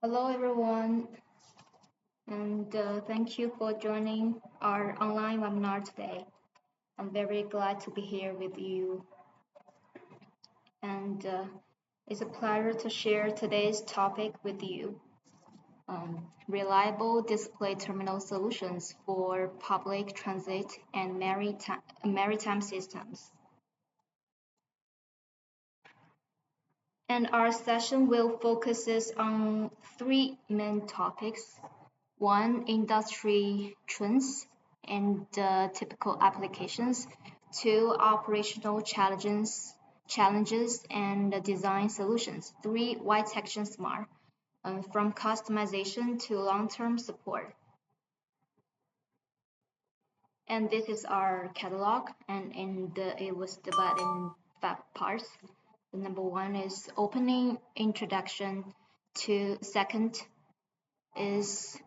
Hello, everyone, and thank you for joining our online webinar today. I'm very glad to be here with you, and it's a pleasure to share today's topic with you. Reliable display terminal solutions for public transit and maritime systems. And our session will focuses on three main topics. One, industry trends and typical applications. Two, operational challenges and design solutions. Three, why Techtion Smart, from customization to long-term support. And this is our catalog, and it was divided in 5 parts. The number one is opening introduction. To second is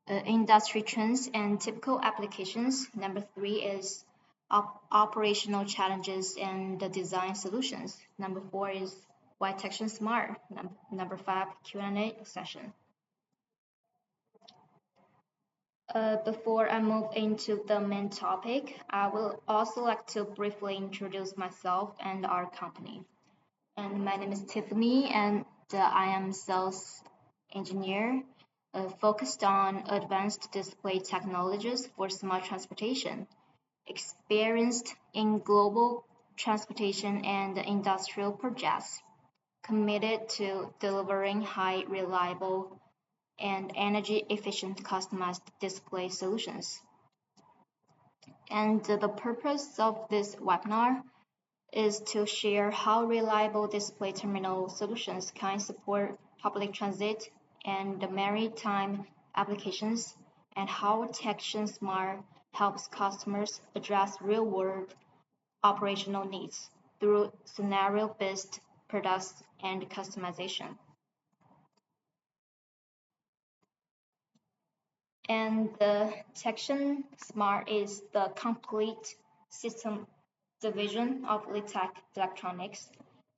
industry trends and typical applications. Number three is operational challenges and the design solutions. Number four is why Techtion Smart. Number five, Q&A session. Before I move into the main topic, I will also like to briefly introduce myself and our company. And my name is Tiffany, and I am sales engineer focused on advanced display technologies for smart transportation, experienced in global transportation and industrial projects, committed to delivering high reliable and energy efficient customized display solutions. And the purpose of this webinar is to share how reliable display terminal solutions can support public transit and maritime applications, and how Techtion Smart helps customers address real-world operational needs through scenario-based products and customization. And the Techtion Smart is the complete system division of Litech Electronics,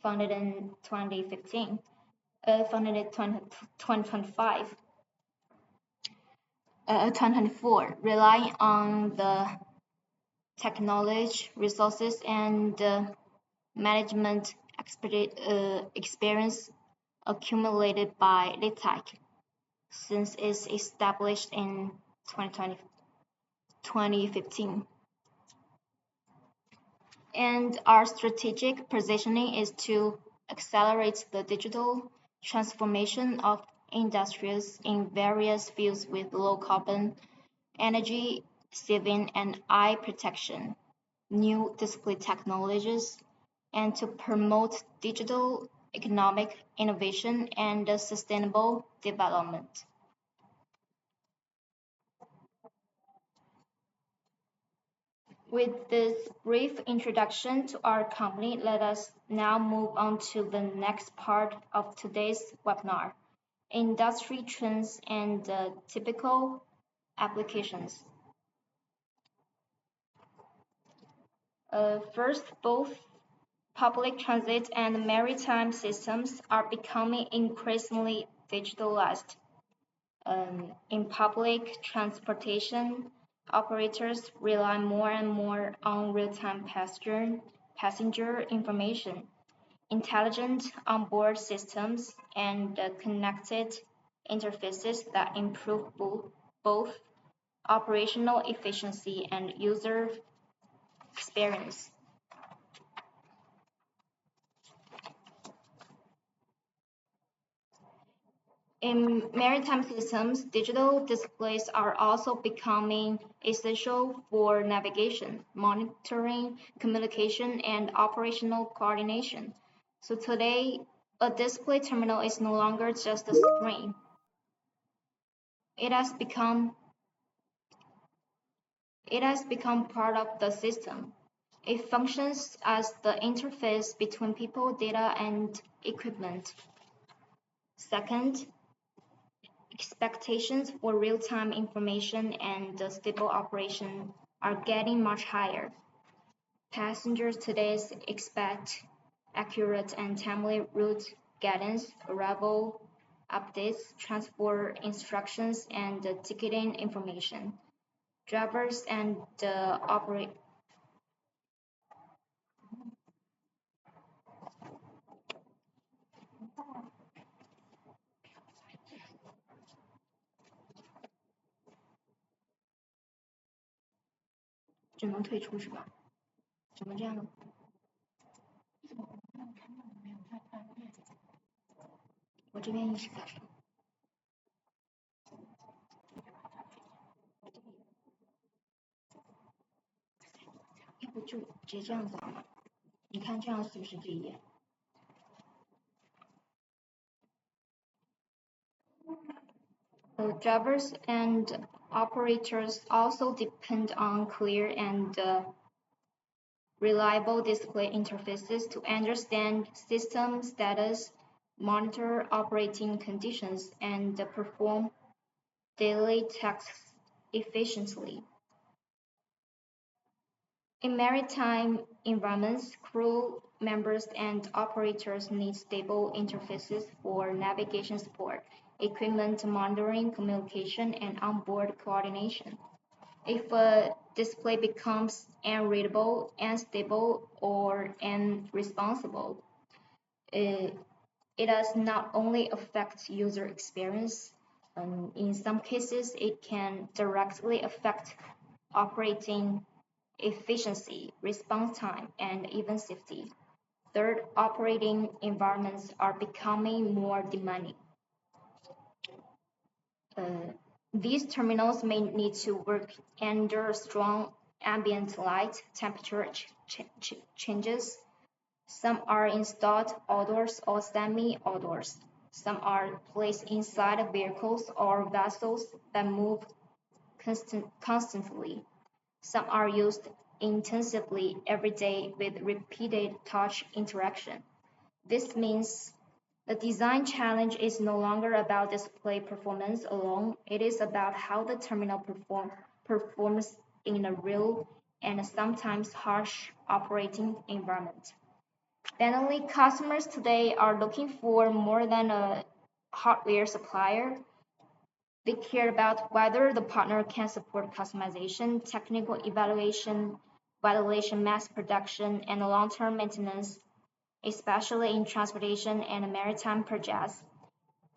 founded in 2015, founded in 2025, 2024, relying on the technology, resources, and management experience accumulated by Litech since its established in 2015. And our strategic positioning is to accelerate the digital transformation of industries in various fields with low carbon, energy saving, and eye protection, new display technologies, and to promote digital economic innovation and sustainable development. With this brief introduction to our company, let us now move on to the next part of today's webinar, industry trends and typical applications. First, both public transit and maritime systems are becoming increasingly digitalized. In public transportation, operators rely more and more on real-time passenger information, intelligent onboard systems, and connected interfaces that improve both operational efficiency and user experience. In maritime systems, digital displays are also becoming essential for navigation, monitoring, communication, and operational coordination. So today, a display terminal is no longer just a screen. It has become part of the system. It functions as the interface between people, data, and equipment. Second, expectations for real-time information and stable operation are getting much higher. Passengers today expect accurate and timely route guidance, arrival updates, transport instructions, and ticketing information. Drivers and operate 只能退出是吧？怎么这样？我这边一直在说，要不就直接这样子好了。你看这样是不是这一页？Drivers and operators also depend on clear and reliable display interfaces to understand system status, monitor operating conditions, and perform daily tasks efficiently. In maritime environments, crew members and operators need stable interfaces for navigation support, equipment monitoring, communication, and onboard coordination. If a display becomes unreadable, unstable, or unresponsible, it does not only affect user experience, in some cases, it can directly affect operating efficiency, response time, and even safety. Third, operating environments are becoming more demanding. These terminals may need to work under strong ambient light temperature changes. Some are installed outdoors or semi-outdoors. Some are placed inside vehicles or vessels that move constantly. Some are used intensively every day with repeated touch interaction. This means the design challenge is no longer about display performance alone, it is about how the terminal performs in a real and sometimes harsh operating environment. Finally, customers today are looking for more than a hardware supplier. They care about whether the partner can support customization, technical evaluation, validation, mass production, and long-term maintenance, especially in transportation and maritime projects.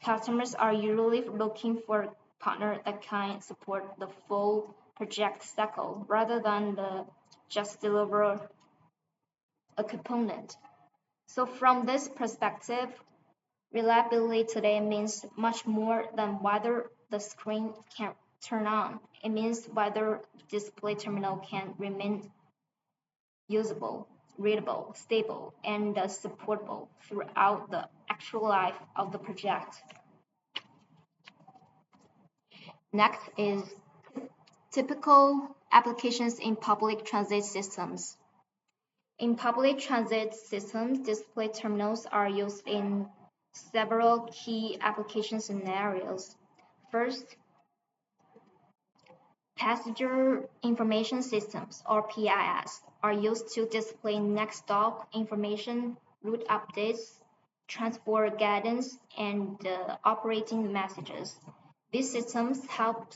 Customers are usually looking for a partner that can support the full project cycle rather than just deliver a component. So from this perspective, reliability today means much more than whether the screen can turn on. It means whether the display terminal can remain usable, readable, stable, and supportable throughout the actual life of the project. Next is typical applications in public transit systems. In public transit systems, display terminals are used in several key application scenarios. First, passenger information systems, or PIS, are used to display next stop information, route updates, transport guidance, and operating messages. These systems help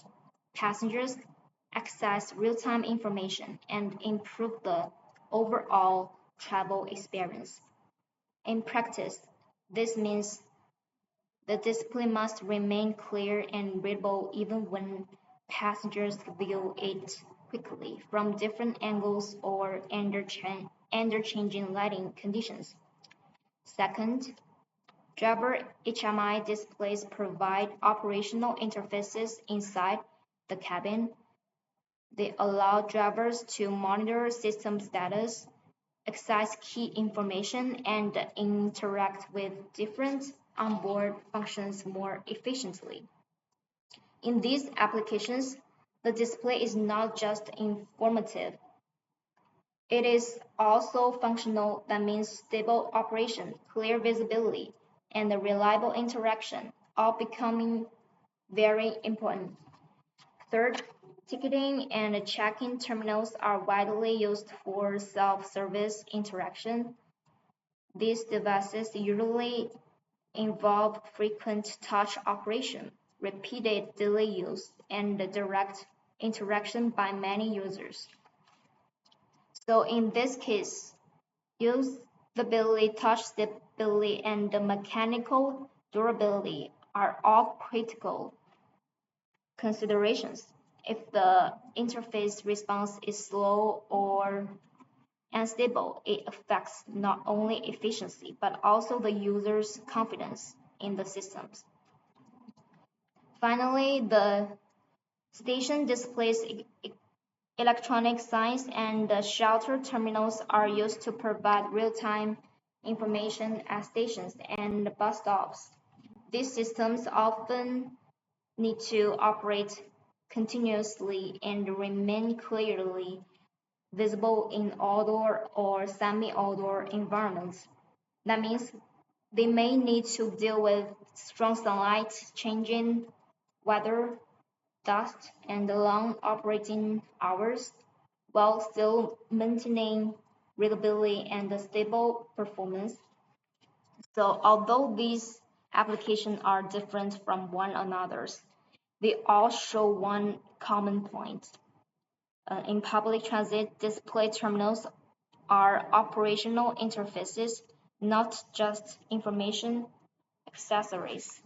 passengers access real-time information and improve the overall travel experience. In practice, this means the display must remain clear and readable even when passengers view it quickly from different angles or under changing lighting conditions. Second, driver HMI displays provide operational interfaces inside the cabin. They allow drivers to monitor system status, access key information, and interact with different onboard functions more efficiently. In these applications, the display is not just informative. It is also functional. That means stable operation, clear visibility, and reliable interaction, all becoming very important. Third, ticketing and check-in terminals are widely used for self-service interaction. These devices usually involve frequent touch operation, repeated daily use, and the direct interaction by many users. So in this case, usability, touch stability, and the mechanical durability are all critical considerations. If the interface response is slow or unstable, it affects not only efficiency but also the user's confidence in the systems. Finally, the station displays electronic signs and the shelter terminals are used to provide real-time information at stations and bus stops. These systems often need to operate continuously and remain clearly visible in outdoor or semi-outdoor environments. That means they may need to deal with strong sunlight, changing weather, dust, and long operating hours, while still maintaining reliability and stable performance. So although these applications are different from one another, they all show one common point. In public transit, display terminals are operational interfaces, not just information accessories.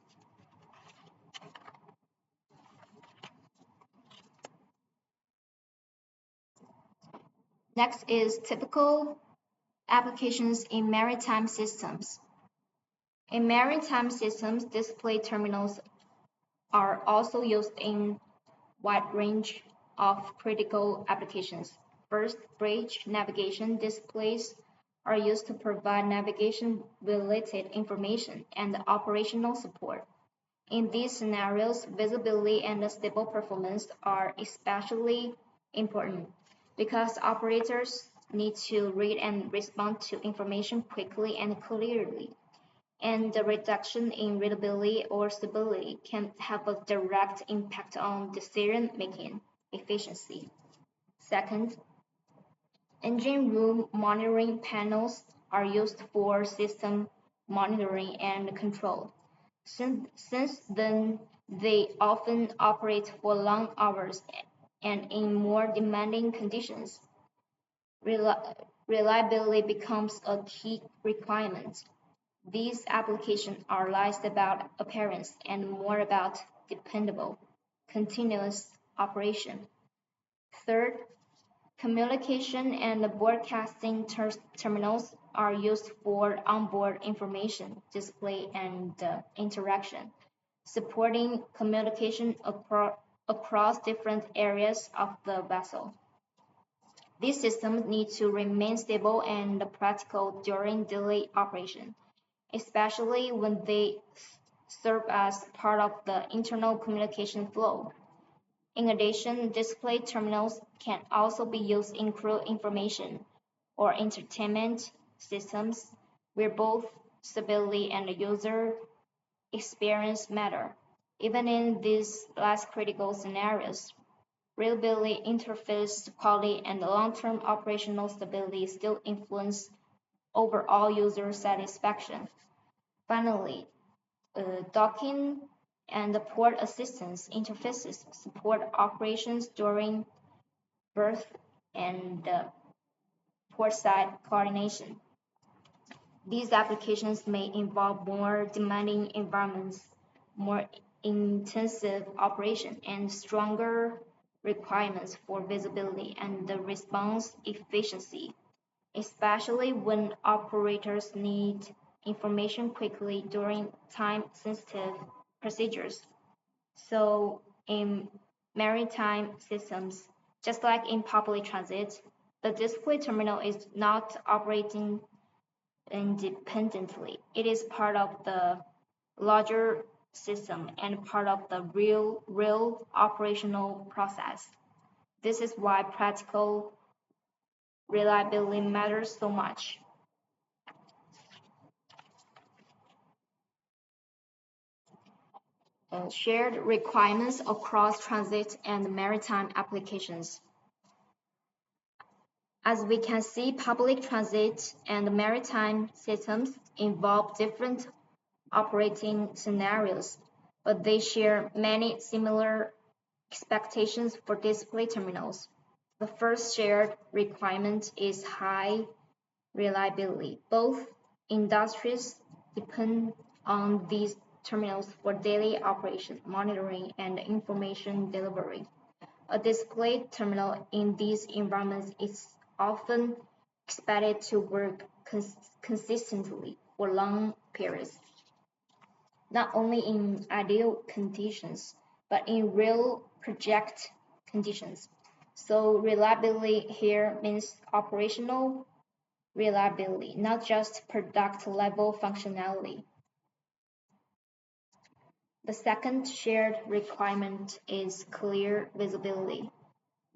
Next is typical applications in maritime systems. In maritime systems, display terminals are also used in wide range of critical applications. First, bridge navigation displays are used to provide navigation-related information and operational support. In these scenarios, visibility and stable performance are especially important because operators need to read and respond to information quickly and clearly, and the reduction in readability or stability can have a direct impact on decision-making efficiency. Second, engine room monitoring panels are used for system monitoring and control. Since then, they often operate for long hours and in more demanding conditions. Reliability becomes a key requirement. These applications are less about appearance and more about dependable, continuous operation. Third, communication and broadcasting terminals are used for onboard information display and interaction, supporting communication across different areas of the vessel. These systems need to remain stable and practical during daily operation, especially when they serve as part of the internal communication flow. In addition, display terminals can also be used in crew information or entertainment systems where both stability and user experience matter. Even in these less critical scenarios, reliability, interface quality, and long-term operational stability still influence overall user satisfaction. Finally, docking and port assistance interfaces support operations during berth and portside coordination. These applications may involve more demanding environments, more intensive operation, and stronger requirements for visibility and the response efficiency, especially when operators need information quickly during time-sensitive procedures. So in maritime systems, just like in public transit, the display terminal is not operating independently. It is part of the larger system and part of the real operational process. This is why practical reliability matters so much. Shared requirements across transit and maritime applications. As we can see, public transit and maritime systems involve different operating scenarios, but they share many similar expectations for display terminals. The first shared requirement is high reliability. Both industries depend on these terminals for daily operation, monitoring, and information delivery. A display terminal in these environments is often expected to work consistently for long periods, not only in ideal conditions, but in real project conditions. So reliability here means operational reliability, not just product level functionality. The second shared requirement is clear visibility.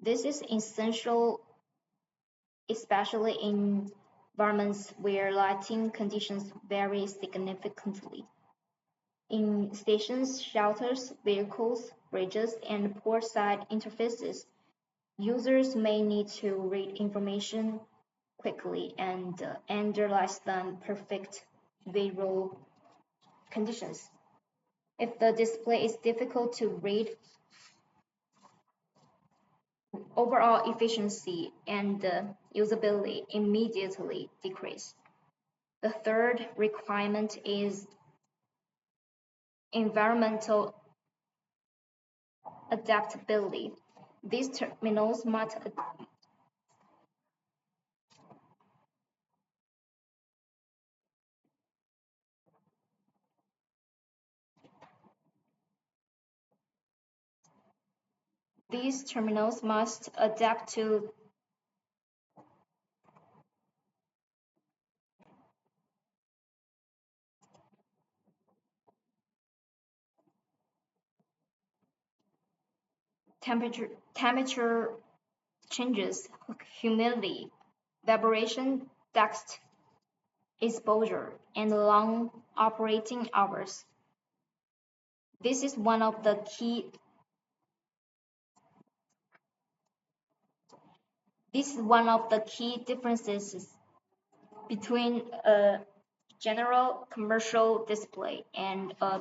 This is essential, especially in environments where lighting conditions vary significantly. In stations, shelters, vehicles, bridges, and port-side interfaces, users may need to read information quickly and under less than perfect visual conditions. If the display is difficult to read, overall efficiency and usability immediately decrease. The third requirement is environmental adaptability. These terminals must adapt to temperature changes, humidity, vibration, dust exposure, and long operating hours. This is one of the key differences between a general commercial display and a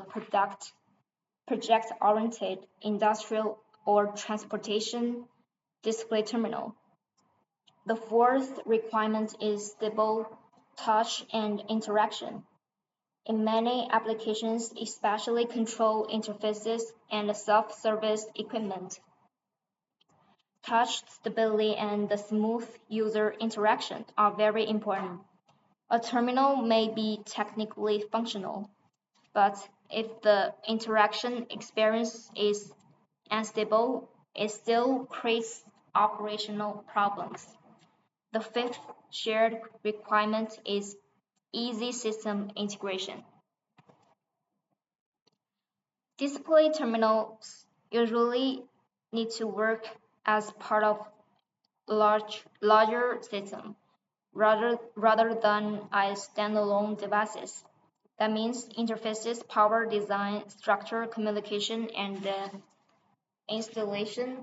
project-oriented industrial or transportation display terminal. The fourth requirement is stable touch and interaction. In many applications, especially control interfaces and self-service equipment, touch stability and the smooth user interaction are very important. A terminal may be technically functional, but if the interaction experience is unstable, it still creates operational problems. The fifth shared requirement is easy system integration. Display terminals usually need to work as part of larger system rather than as standalone devices. That means interfaces, power design, structure, communication, and installation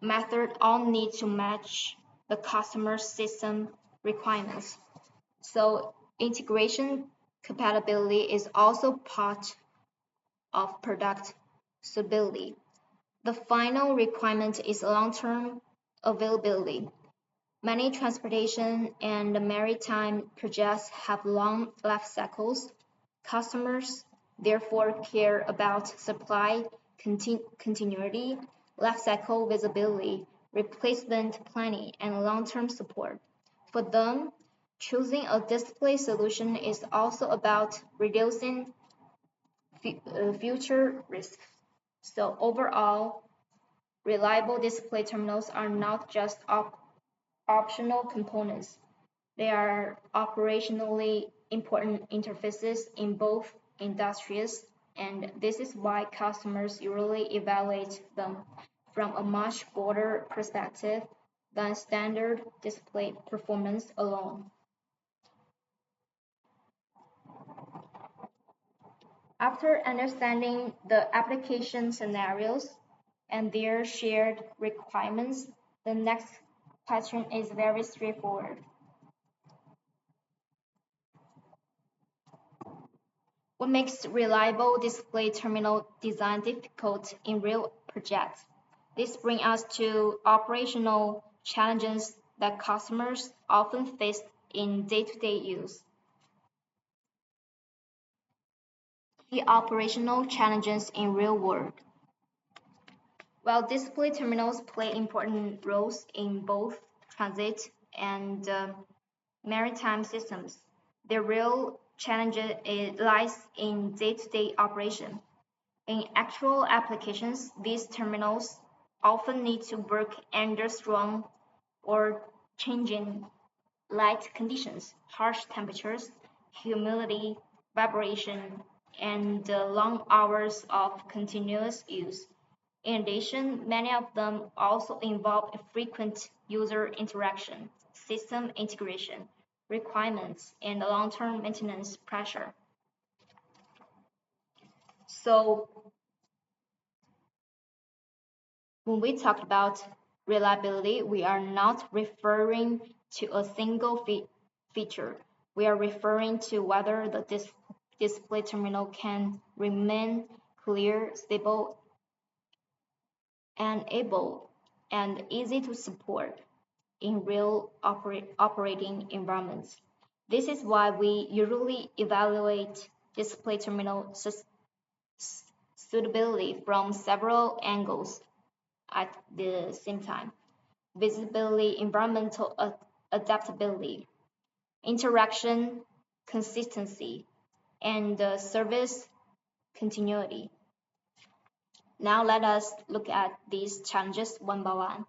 method all need to match the customer's system requirements. So integration compatibility is also part of product suitability. The final requirement is long-term availability. Many transportation and maritime projects have long life cycles. Customers therefore care about supply continuity, life cycle visibility, replacement planning, and long-term support. For them, choosing a display solution is also about reducing future risks. So overall, reliable display terminals are not just optional components. They are operationally important interfaces in both industries, and this is why customers usually evaluate them from a much broader perspective than standard display performance alone. After understanding the application scenarios and their shared requirements, the next question is very straightforward. What makes reliable display terminal design difficult in real projects? This brings us to operational challenges that customers often face in day-to-day use. The operational challenges in real world. While display terminals play important roles in both transit and maritime systems, the real challenge lies in day-to-day operation. In actual applications, these terminals often need to work under strong or changing light conditions, harsh temperatures, humidity, vibration, and long hours of continuous use. In addition, many of them also involve frequent user interaction, system integration requirements, and long-term maintenance pressure. So when we talk about reliability, we are not referring to a single feature. We are referring to whether the display terminal can remain clear, stable, and able and easy to support in real operating environments. This is why we usually evaluate display terminal suitability from several angles at the same time. Visibility, environmental adaptability, interaction consistency, and service continuity. Now let us look at these challenges one by one.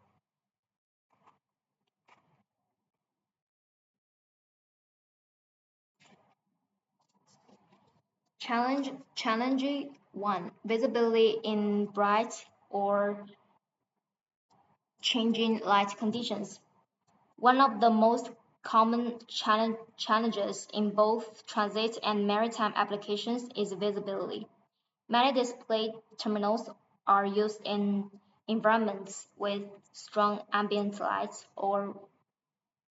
Challenge one, visibility in bright or changing light conditions. One of the most common challenges in both transit and maritime applications is visibility. Many display terminals are used in environments with strong ambient light or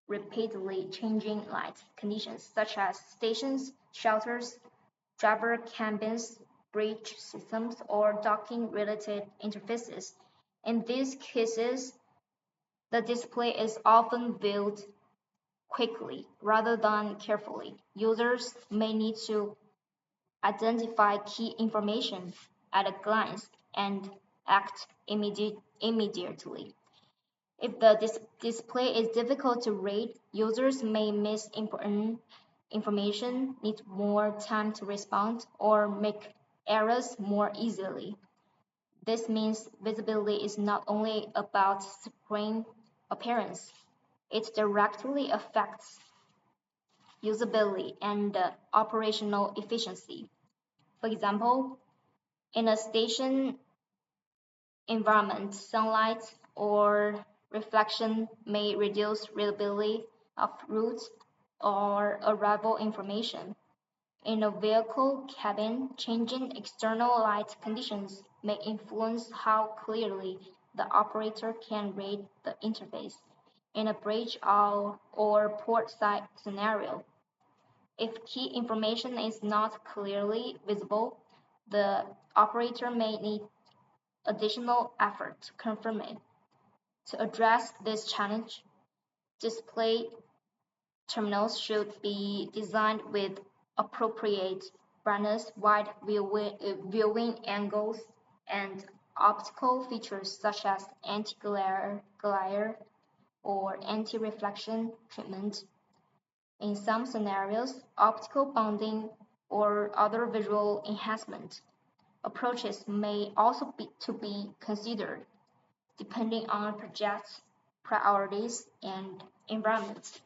repeatedly changing light conditions, such as stations, shelters, driver cabins, bridge systems, or docking-related interfaces. In these cases, the display is often viewed quickly rather than carefully. Users may need to identify key information at a glance and act immediately. If the display is difficult to read, users may miss important information, need more time to respond, or make errors more easily. This means visibility is not only about screen appearance, it directly affects usability and operational efficiency. For example, in a station environment, sunlight or reflection may reduce readability of route or arrival information. In a vehicle cabin, changing external light conditions may influence how clearly the operator can read the interface. In a bridge or port side scenario, if key information is not clearly visible, the operator may need additional effort to confirm it. To address this challenge, display terminals should be designed with appropriate brightness, wide viewing angles, and optical features such as anti-glare or anti-reflection treatment. In some scenarios, optical bonding or other visual enhancement approaches may also be considered, depending on project priorities and environment.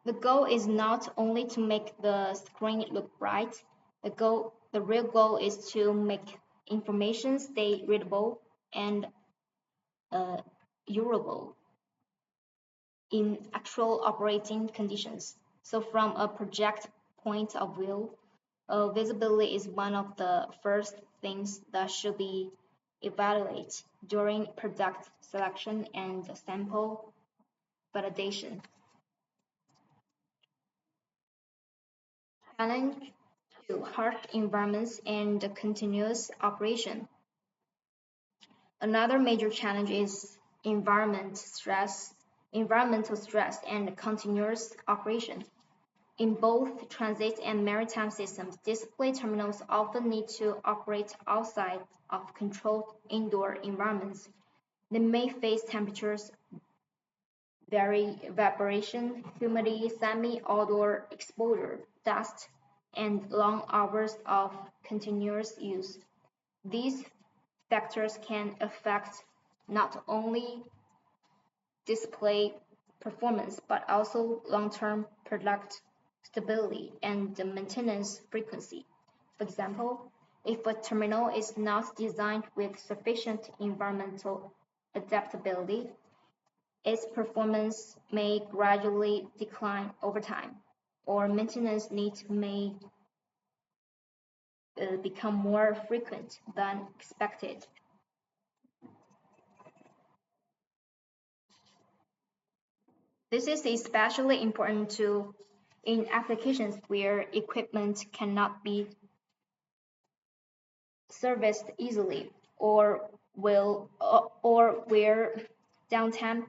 The goal is not only to make the screen look bright, the real goal is to make information stay readable and uh, usable in actual operating conditions. So from a project point of view, visibility is one of the first things that should be evaluated during product selection and sample validation. Challenge 2, harsh environments and continuous operation. Another major challenge is environmental stress and continuous operation. In both transit and maritime systems, display terminals often need to operate outside of controlled indoor environments. They may face temperatures, evaporation, humidity, semi-outdoor exposure, dust, and long hours of continuous use. These factors can affect not only display performance but also long-term product stability and the maintenance frequency. For example, if a terminal is not designed with sufficient environmental adaptability, its performance may gradually decline over time, or maintenance needs may become more frequent than expected. This is especially important in applications where equipment cannot be serviced easily or where downtime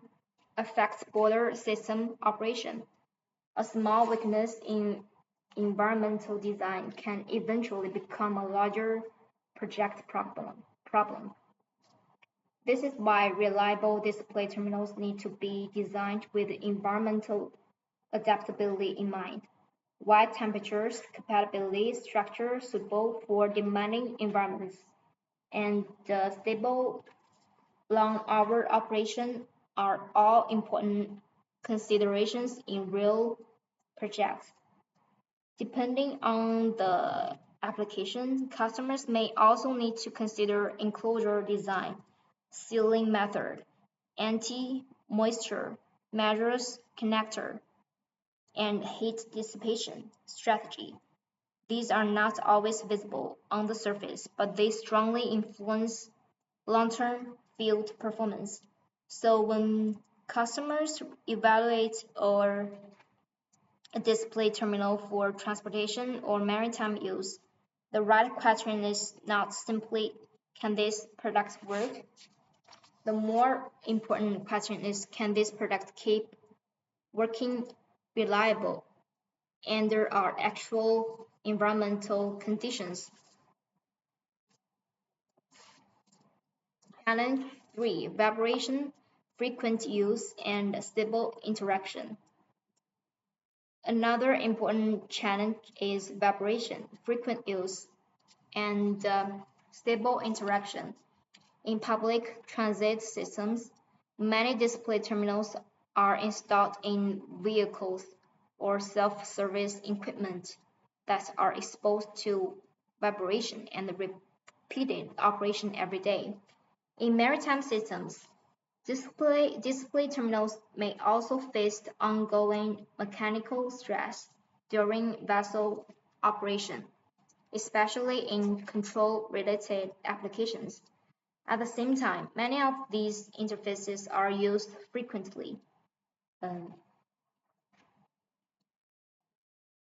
affects border system operation. A small weakness in environmental design can eventually become a larger project problem. This is why reliable display terminals need to be designed with environmental adaptability in mind. Wide temperatures, compatibility, structure suitable for demanding environments, and stable long-hour operation are all important considerations in real projects. Depending on the application, customers may also need to consider enclosure design, sealing method, anti-moisture measures, connector, and heat dissipation strategy. These are not always visible on the surface, but they strongly influence long-term field performance. So when customers evaluate or a display terminal for transportation or maritime use, the right question is not simply can this product work? The more important question is can this product keep working reliable and there are actual environmental conditions. Challenge 3, vibration, frequent use, and stable interaction. Another important challenge is vibration, frequent use, and stable interaction. In public transit systems, many display terminals are installed in vehicles or self-service equipment that are exposed to vibration and repeated operation every day. In maritime systems, display terminals may also face ongoing mechanical stress during vessel operation, especially in control-related applications. At the same time, many of these interfaces are used frequently, um,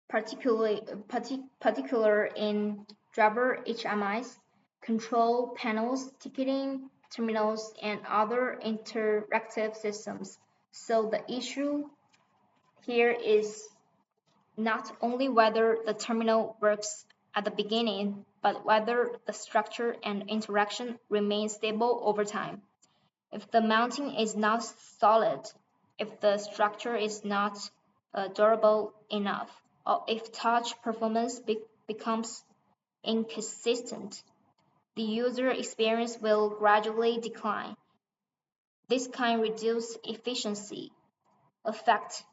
particular in driver HMIs, control panels, ticketing terminals, and other interactive systems. So the issue here is not only whether the terminal works at the beginning, but whether the structure and interaction remain stable over time. If the mounting is not solid, if the structure is not durable enough, or if touch performance becomes inconsistent, the user experience will gradually decline. This can reduce efficiency, affect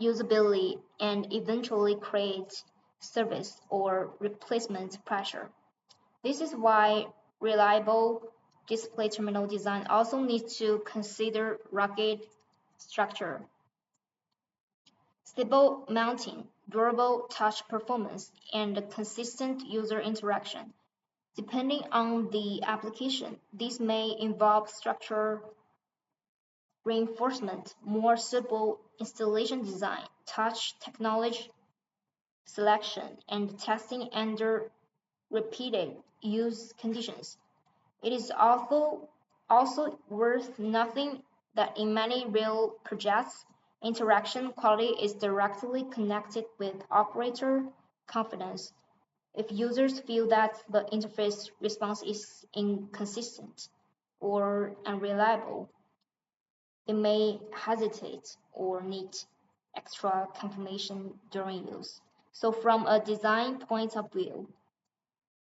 usability, and eventually create service or replacement pressure. This is why reliable display terminal design also needs to consider rugged structure, stable mounting, durable touch performance, and consistent user interaction. Depending on the application, this may involve structure reinforcement, more suitable installation design, touch technology, selection, and testing under repeated use conditions. It is also worth noting that in many real projects, interaction quality is directly connected with operator confidence. If users feel that the interface response is inconsistent or unreliable, they may hesitate or need extra confirmation during use. So from a design point of view,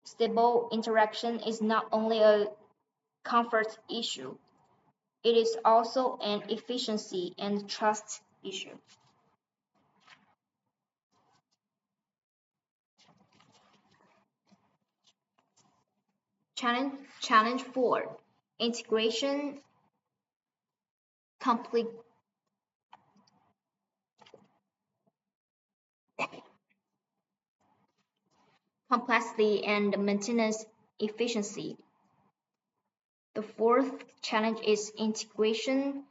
stable interaction is not only a comfort issue, it is also an efficiency and trust issue. Challenge 4, integration complete complexity and maintenance efficiency. The fourth challenge is integration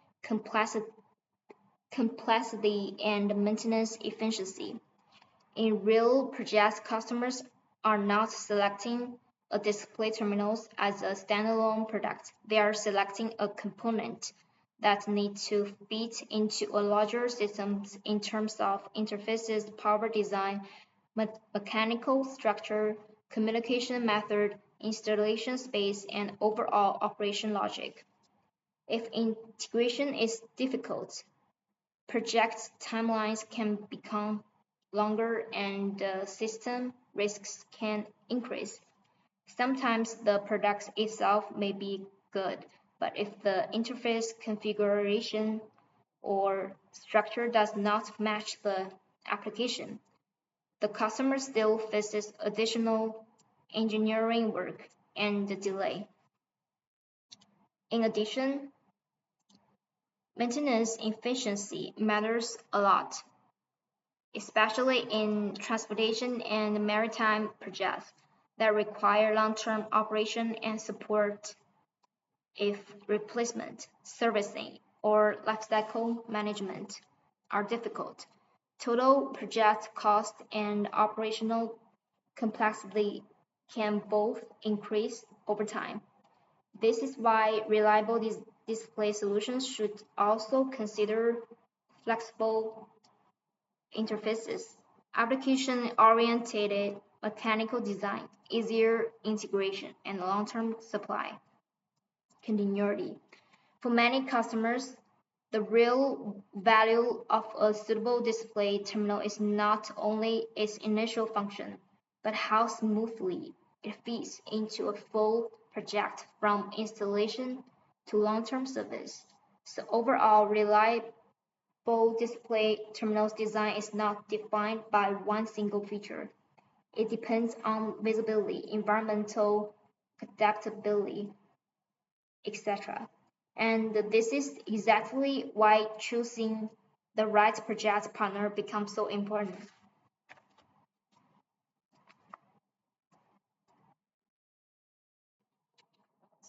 complexity and maintenance efficiency. In real projects, customers are not selecting a display terminal as a standalone product. They are selecting a component that needs to fit into a larger system in terms of interfaces, power design, mechanical structure, communication method, installation space, and overall operation logic. If integration is difficult, project timelines can become longer and system risks can increase. Sometimes the product itself may be good, but if the interface configuration or structure does not match the application, the customer still faces additional engineering work and delay. In addition, maintenance efficiency matters a lot, especially in transportation and maritime projects that require long-term operation and support. If replacement, servicing, or lifecycle management are difficult, total project cost and operational complexity can both increase over time. This is why reliable display solutions should also consider flexible interfaces, application-oriented mechanical design, easier integration, and long-term supply continuity. For many customers, the real value of a suitable display terminal is not only its initial function, but how smoothly it fits into a full project from installation to long-term service. So overall, reliable display terminals design is not defined by one single feature. It depends on visibility, environmental adaptability, etc. And this is exactly why choosing the right project partner becomes so important.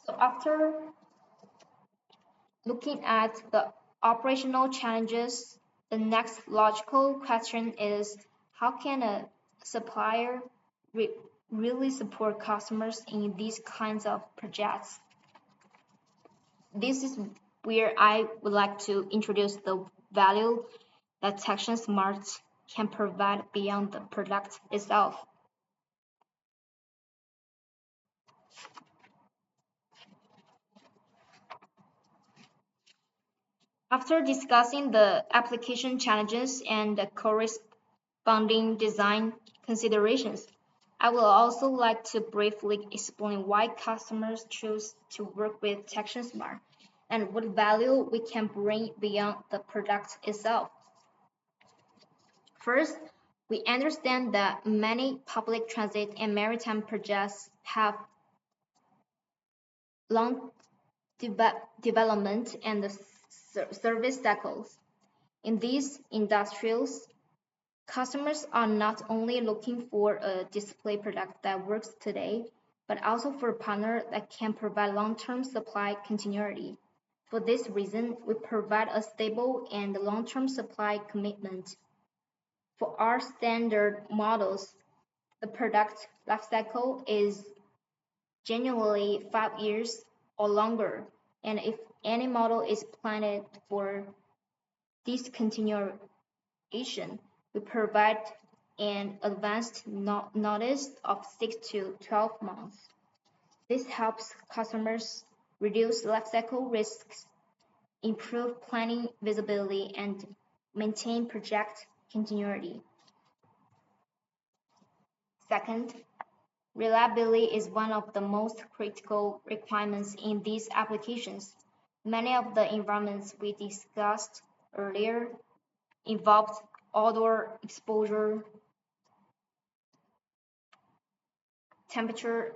So after looking at the operational challenges, the next logical question is how can a supplier re really support customers in these kinds of projects? This is where I would like to introduce the value that Techtion Smart can provide beyond the product itself. After discussing the application challenges and the corresponding design considerations, I will also like to briefly explain why customers choose to work with Techtion Smart and what value we can bring beyond the product itself. First, we understand that many public transit and maritime projects have long development and service cycles. In these industries, customers are not only looking for a display product that works today, but also for a partner that can provide long-term supply continuity. For this reason, we provide a stable and long-term supply commitment. For our standard models, the product life cycle is generally 5 years or longer, and if any model is planned for discontinuation, we provide an advanced notice of 6 to 12 months. This helps customers reduce lifecycle risks, improve planning visibility, and maintain project continuity. Second, reliability is one of the most critical requirements in these applications. Many of the environments we discussed earlier involved odor exposure, temperature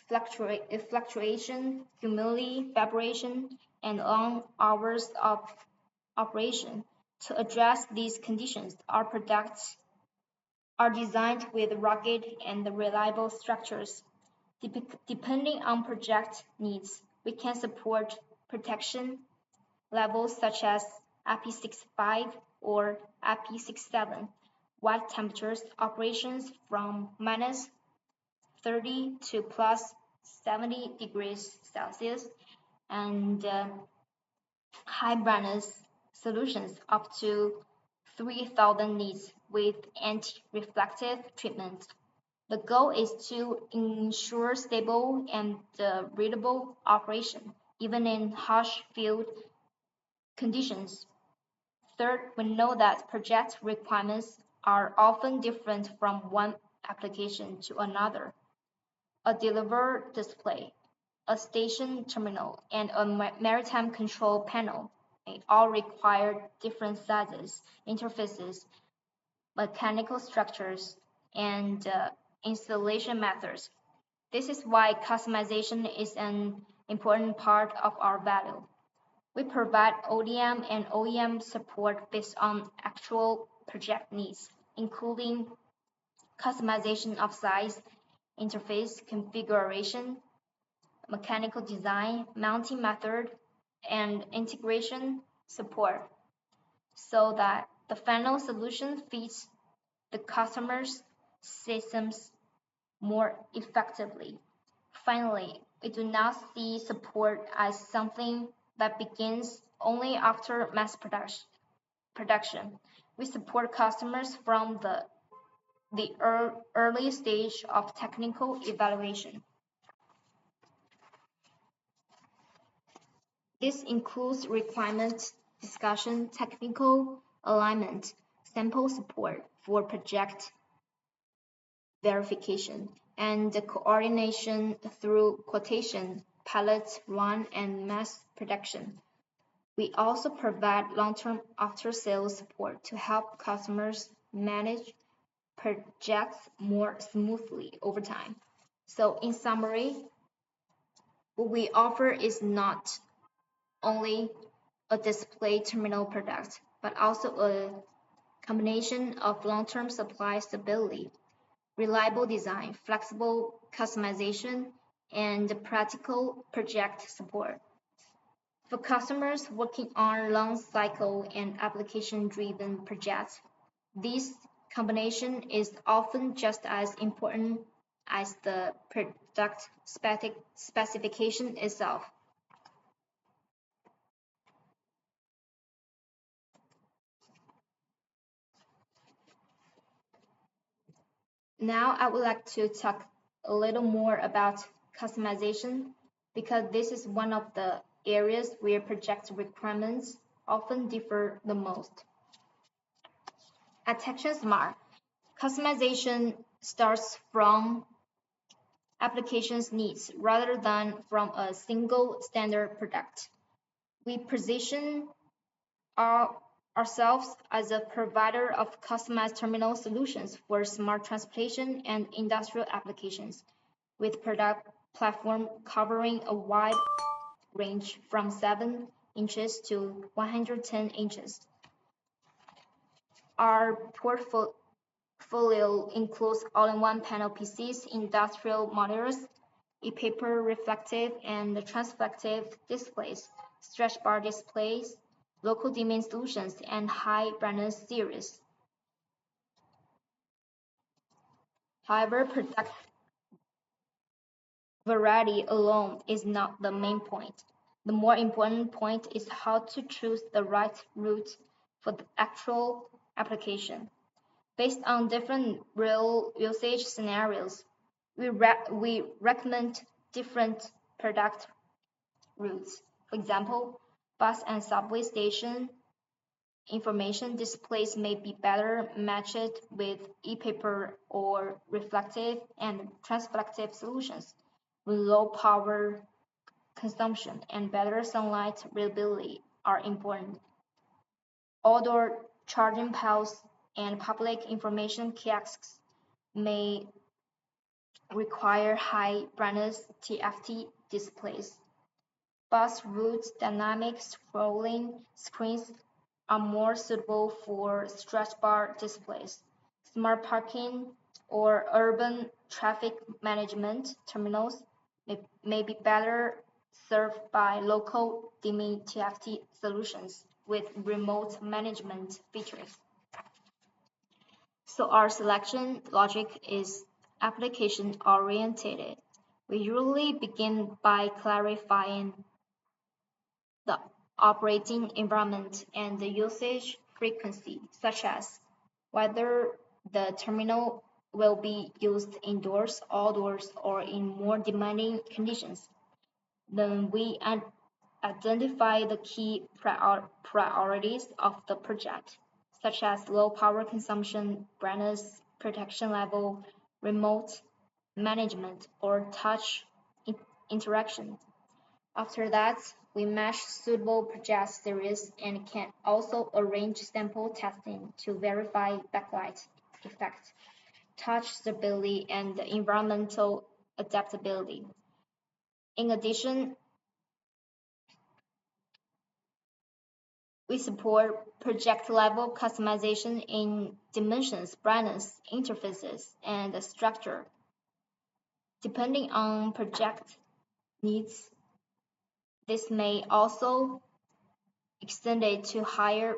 fluctuation, humidity, vibration, and long hours of operation. To address these conditions, our products are designed with rugged and reliable structures. Depending on project needs, we can support protection levels such as IP65 or IP67, while temperatures operations from minus 30 to plus 70 degrees Celsius, and high brightness solutions up to 3000 nits with anti-reflective treatment. The goal is to ensure stable and readable operation, even in harsh field conditions. Third, we know that project requirements are often different from one application to another. A deliver display, a station terminal, and a maritime control panel may all require different sizes, interfaces, mechanical structures, and installation methods. This is why customization is an important part of our value. We provide ODM and OEM support based on actual project needs, including customization of size, interface configuration, mechanical design, mounting method, and integration support so that the final solution fits the customer's systems more effectively. Finally, we do not see support as something that begins only after mass production. We support customers from the early stage of technical evaluation. This includes requirement discussion, technical alignment, sample support for project verification, and the coordination through quotation, pilot run, and mass production. We also provide long-term after-sales support to help customers manage projects more smoothly over time. So in summary, what we offer is not only a display terminal product, but also a combination of long-term supply stability, reliable design, flexible customization, and practical project support. For customers working on long cycle and application driven projects, this combination is often just as important as the product specification itself. Now I would like to talk a little more about customization because this is one of the areas where project requirements often differ the most. At Techtion Smart, customization starts from application's needs rather than from a single standard product. We position ourselves as a provider of customized terminal solutions for smart transportation and industrial applications, with product platform covering a wide range from 7 inches to 110 inches. Our portfolio includes all-in-one panel PCs, industrial monitors, e-paper reflective and transflective displays, stretch bar displays, local dimming solutions, and high brightness series. However, product variety alone is not the main point. The more important point is how to choose the right route for the actual application. Based on different real usage scenarios, we recommend different product routes. For example, bus and subway station information displays may be better matched with e-paper or reflective and transflective solutions with low power consumption and better sunlight reliability are important. Outdoor charging piles and public information kiosks may require high brightness TFT displays. Bus routes dynamic scrolling screens are more suitable for stretch bar displays. Smart parking or urban traffic management terminals may be better served by local dimming TFT solutions with remote management features. So our selection logic is application oriented. We usually begin by clarifying the operating environment and the usage frequency, such as whether the terminal will be used indoors, outdoors, or in more demanding conditions. Then we identify the key priorities of the project, such as low power consumption, brightness, protection level, remote management, or touch interaction. After that, we match suitable project series and can also arrange sample testing to verify backlight effect, touch stability, and environmental adaptability. In addition, we support project-level customization in dimensions, brightness, interfaces, and structure. Depending on project needs, this may also extend it to higher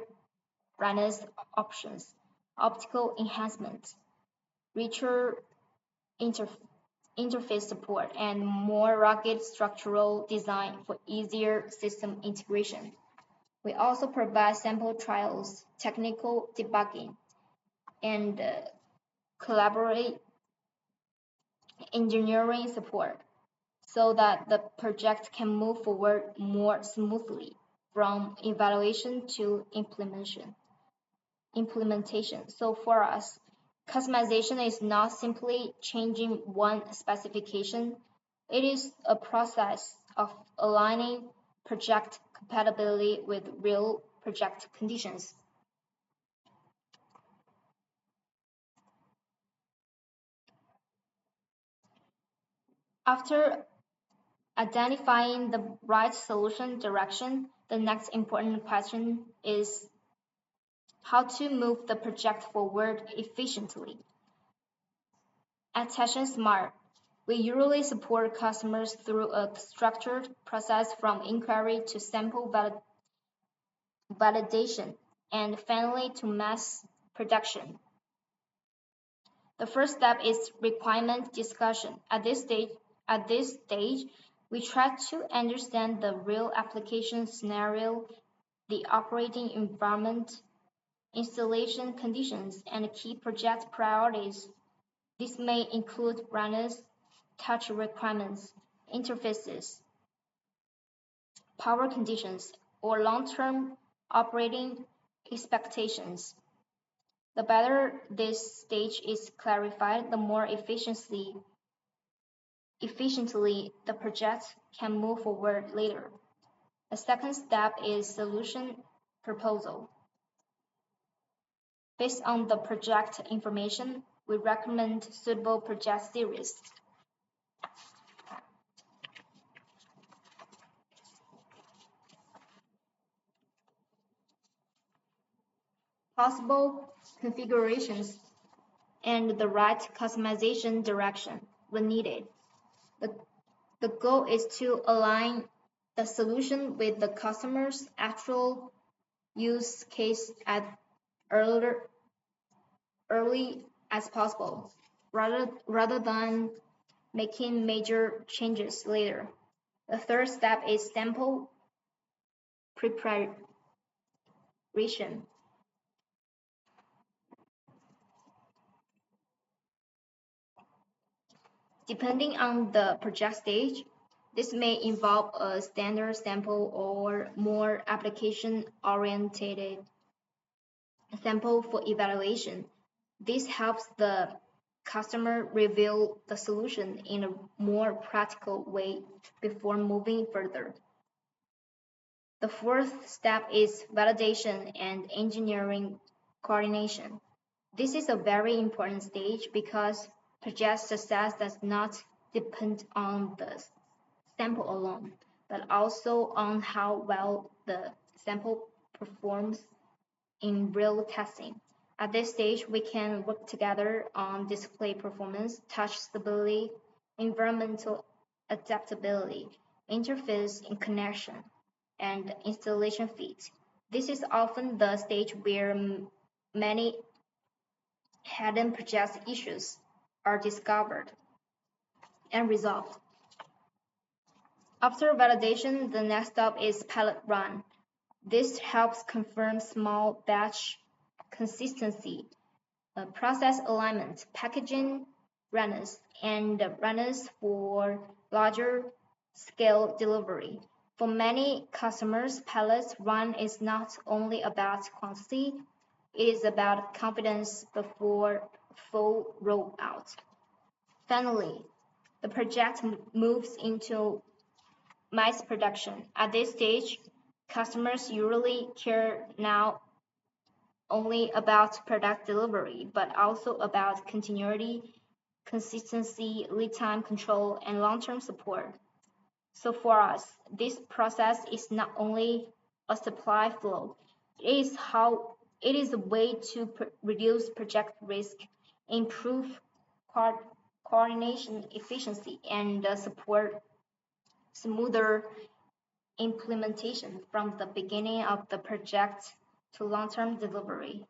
brightness options, optical enhancements, richer interface support, and more rugged structural design for easier system integration. We also provide sample trials, technical debugging, and collaborate engineering support so that the project can move forward more smoothly from evaluation to implementation. So for us, customization is not simply changing one specification. It is a process of aligning project compatibility with real project conditions. After identifying the right solution direction, the next important question is how to move the project forward efficiently. At Techtion Smart, we usually support customers through a structured process from inquiry to sample validation and finally to mass production. The first step is requirement discussion. At this stage, we try to understand the real application scenario, the operating environment, installation conditions, and key project priorities. This may include brightness, touch requirements, interfaces, power conditions, or long-term operating expectations. The better this stage is clarified, the more efficiently the project can move forward later. The second step is solution proposal. Based on the project information, we recommend suitable project series. Possible configurations, and the right customization direction when needed. The, the goal is to align the solution with the customer's actual use case as early as possible. rather than making major changes later. The third step is sample preparation. Depending on the project stage, this may involve a standard sample or more application-oriented sample for evaluation. This helps the customer reveal the solution in a more practical way before moving further. The fourth step is validation and engineering coordination. This is a very important stage because project success does not depend on the sample alone, but also on how well the sample performs in real testing. At this stage, we can work together on display performance, touch stability, environmental adaptability, interface and connection, and installation fit. This is often the stage where many hidden project issues are discovered and resolved. After validation, the next step is pilot run. This helps confirm small batch consistency, process alignment, packaging readiness, and readiness for larger scale delivery. For many customers, pilot run is not only about quantity, it is about confidence before full rollout. Finally, the project moves into mass production. At this stage, customers usually care now only about product delivery, but also about continuity, consistency, lead time control, and long-term support. So for us, this process is not only a supply flow, it is a way to reduce project risk, improve coordination efficiency, and support smoother implementation from the beginning of the project to long-term delivery.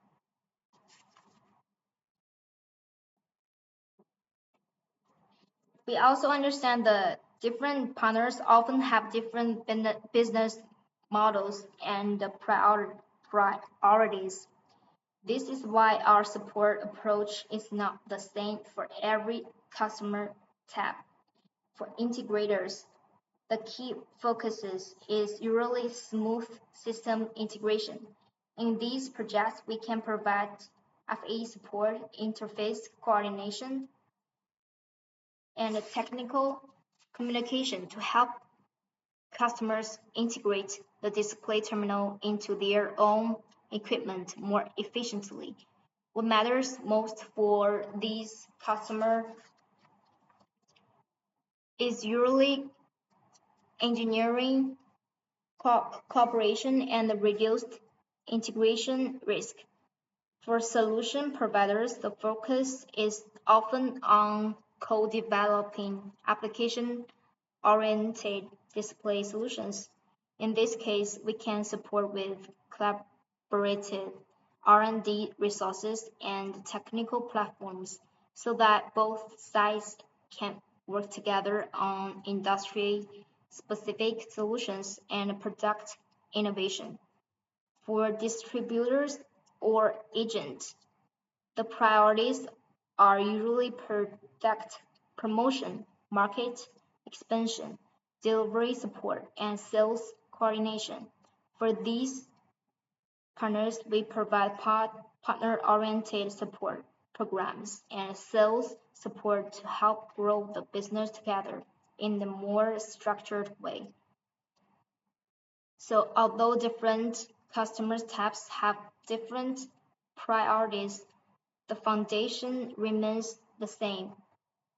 We also understand that different partners often have different business models and priorities. This is why our support approach is not the same for every customer type. For integrators, the key focuses is usually smooth system integration. In these projects, we can provide FAE support, interface coordination, and technical communication to help customers integrate the display terminal into their own equipment more efficiently. What matters most for these customers is usually engineering cooperation and reduced integration risk. For solution providers, the focus is often on co-developing application-oriented display solutions. In this case, we can support with collaborative R&D resources and technical platforms so that both sides can work together on industry-specific solutions and product innovation. For distributors or agents, the priorities are usually product promotion, market expansion, delivery support, and sales coordination. For these partners, we provide partner-oriented support programs and sales support to help grow the business together in a more structured way. So although different customer types have different priorities, the foundation remains the same.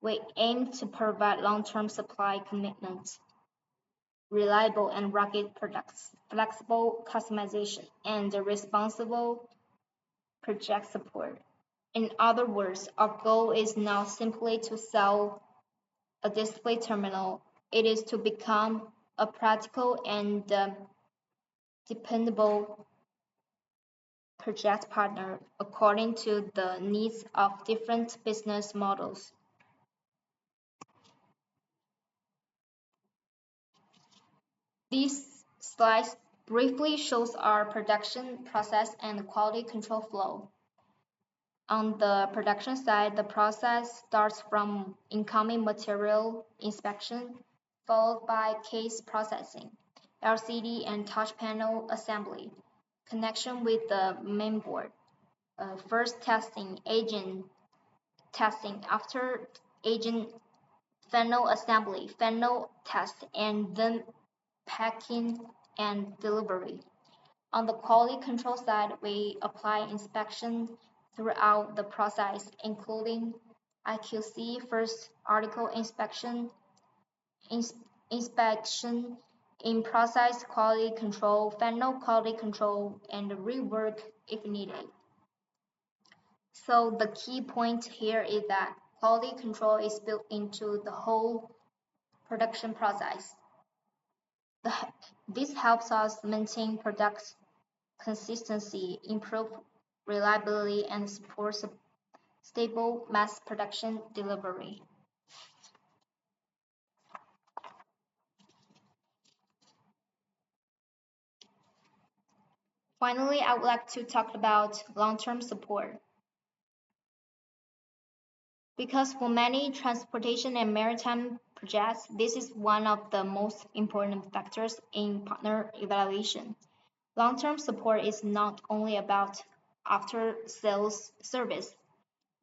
We aim to provide long-term supply commitments, reliable and rugged products, flexible customization, and responsible project support. In other words, our goal is not simply to sell a display terminal, it is to become a practical and dependable project partner according to the needs of different business models. This slide briefly shows our production process and quality control flow. On the production side, the process starts from incoming material inspection, followed by case processing, LCD and touch panel assembly, connection with the mainboard, first testing, agent testing, after agent final assembly, final test, and then packing and delivery. On the quality control side, we apply inspection throughout the process, including IQC, first article inspection, ins inspection in process quality control, final quality control, and rework if needed. So the key point here is that quality control is built into the whole production process. This helps us maintain product consistency, improve reliability, and support stable mass production delivery. Finally, I would like to talk about long-term support. Because for many transportation and maritime projects, this is one of the most important factors in partner evaluation. Long-term support is not only about after-sales service,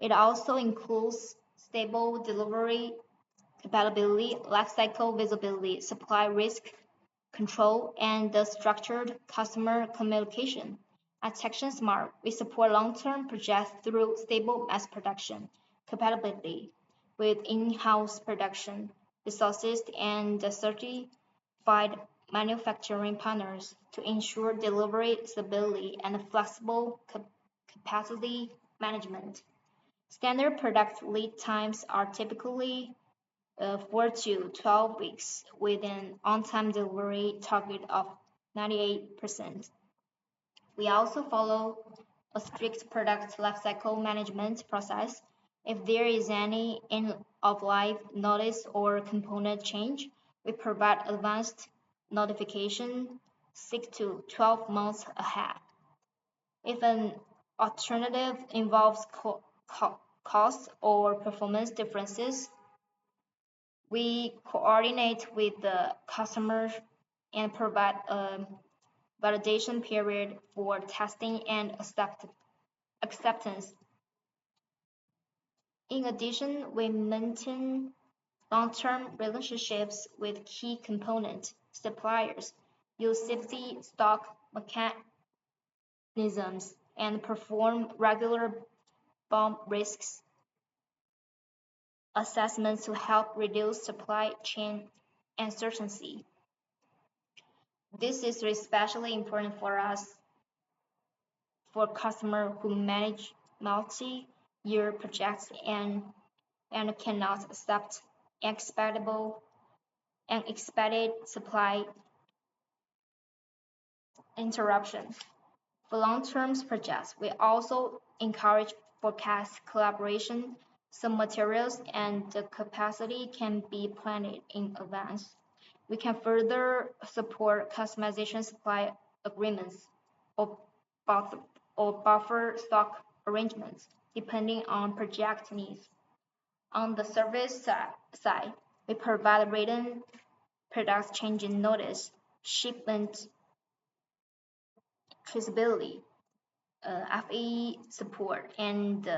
it also includes stable delivery compatibility, lifecycle visibility, supply risk control, and the structured customer communication. At Techtion Smart, we support long-term projects through stable mass production compatibility with in-house production resources and certified manufacturing partners to ensure delivery stability and flexible capacity management. Standard product lead times are typically 4 to 12 weeks with an on-time delivery target of 98%. We also follow a strict product lifecycle management process. If there is any end-of-life notice or component change, we provide advanced notification 6 to 12 months ahead. If an alternative involves cost or performance differences, we coordinate with the customer and provide a validation period for testing and acceptance. In addition, we maintain long-term relationships with key component suppliers, use safety stock mechanisms, and perform regular bomb risks assessments to help reduce supply chain uncertainty. This is especially important for us for customers who manage multi-year projects and cannot accept unexpected supply interruptions. For long-term projects, we also encourage forecast collaboration so materials and the capacity can be planned in advance. We can further support customization supply agreements or buffer stock arrangements depending on project needs. On the service side, we provide written product changing notice, shipment traceability, FAE support, and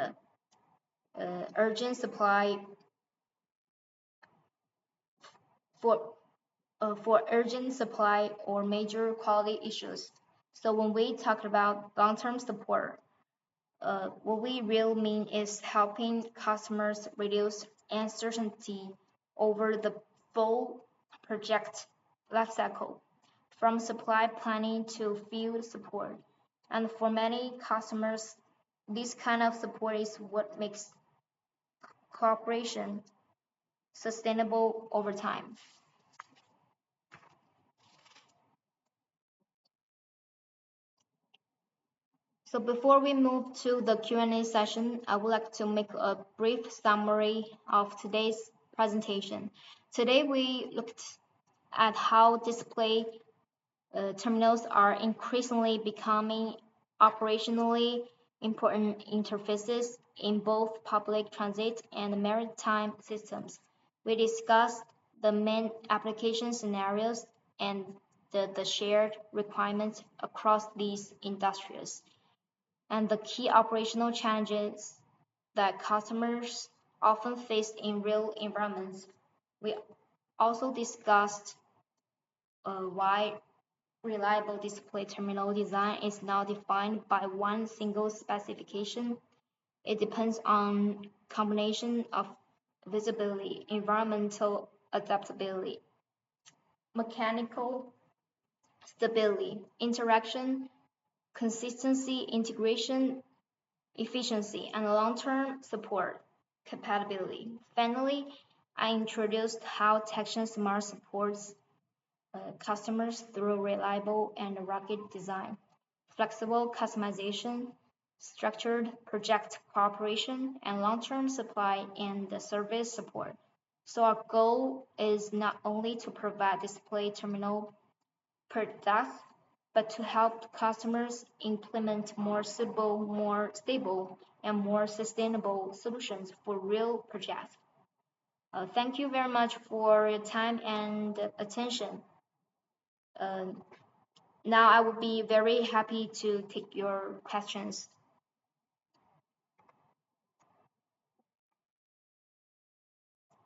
urgent supply for urgent supply or major quality issues. So when we talk about long-term support, what we really mean is helping customers reduce uncertainty over the full project lifecycle, from supply planning to field support. And for many customers, this kind of support is what makes cooperation sustainable over time. So before we move to the Q&A session, I would like to make a brief summary of today's presentation. Today we looked at how display terminals are increasingly becoming operationally important interfaces in both public transit and maritime systems. We discussed the main application scenarios and the shared requirements across these industries and the key operational challenges that customers often face in real environments. We also discussed why reliable display terminal design is not defined by one single specification. It depends on combination of visibility, environmental adaptability, mechanical stability, interaction, consistency, integration, efficiency, and long-term support compatibility. Finally, I introduced how Techtion Smart supports customers through reliable and rugged design, flexible customization, structured project cooperation, and long-term supply and service support. So our goal is not only to provide display terminal products, but to help customers implement more suitable, more stable, and more sustainable solutions for real projects. Thank you very much for your time and attention. Uh, Now I would be very happy to take your questions.